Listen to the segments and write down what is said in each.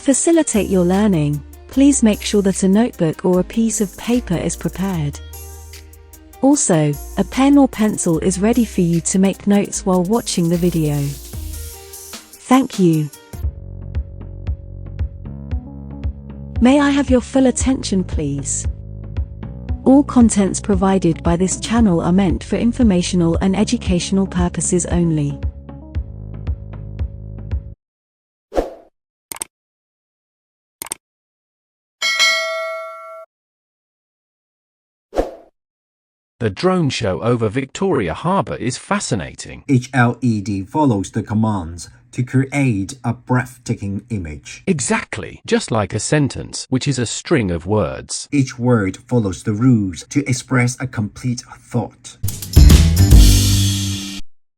facilitate your learning, please make sure that a notebook or a piece of paper is prepared. Also, a pen or pencil is ready for you to make notes while watching the video. Thank you. May I have your full attention, please? All contents provided by this channel are meant for informational and educational purposes only. The drone show over Victoria Harbour is fascinating. Each LED follows the commands to create a breathtaking image. Exactly, just like a sentence, which is a string of words. Each word follows the rules to express a complete thought.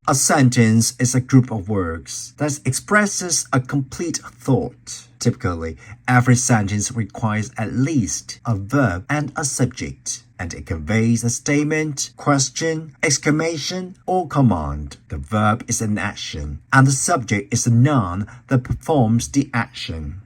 A sentence is a group of words that expresses a complete thought. Typically, every sentence requires at least a verb and a subject, and it conveys a statement, question, exclamation, or command. The verb is an action, and the subject is a noun that performs the action.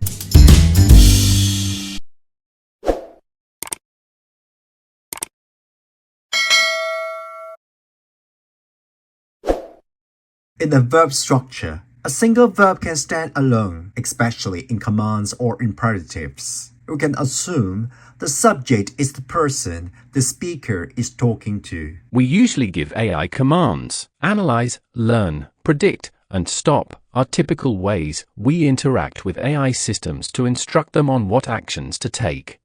In a verb structure, a single verb can stand alone, especially in commands or imperatives. We can assume the subject is the person the speaker is talking to. We usually give AI commands. Analyze, learn, predict, and stop are typical ways we interact with AI systems to instruct them on what actions to take.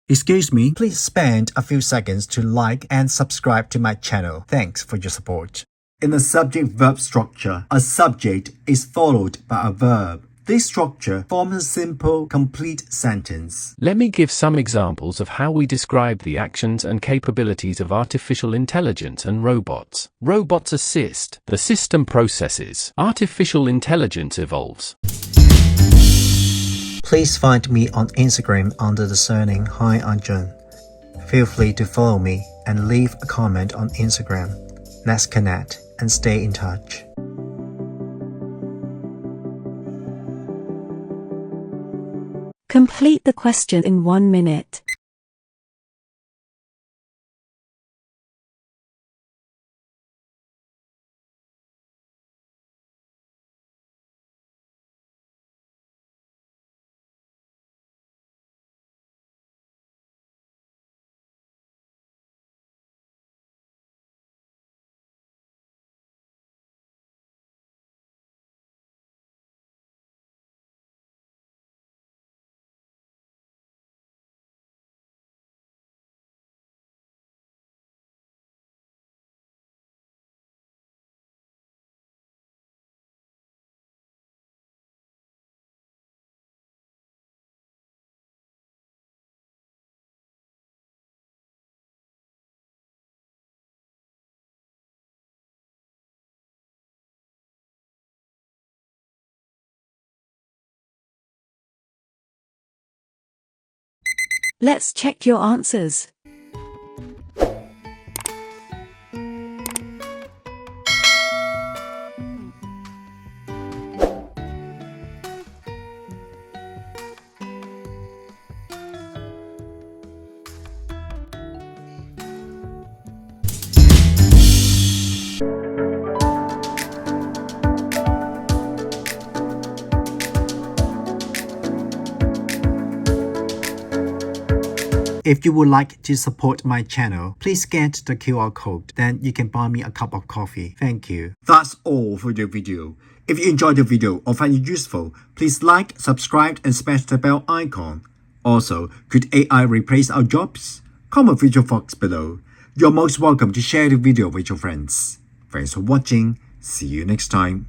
Excuse me, please spend a few seconds to like and subscribe to my channel. Thanks for your support. In a subject-verb structure, a subject is followed by a verb. This structure forms a simple, complete sentence. Let me give some examples of how we describe the actions and capabilities of artificial intelligence and robots. Robots assist. The system processes. Artificial intelligence evolves. Please find me on Instagram under the surname Hi Arjun. Feel free to follow me and leave a comment on Instagram. Let's connect and stay in touch. Complete the question in 1 minute. Let's check your answers. If you would like to support my channel, please scan the QR code. Then you can buy me a cup of coffee. Thank you. That's all for the video. If you enjoyed the video or find it useful, please like, subscribe, and smash the bell icon. Also, could AI replace our jobs? Comment with your thoughts below. You're most welcome to share the video with your friends. Thanks for watching. See you next time.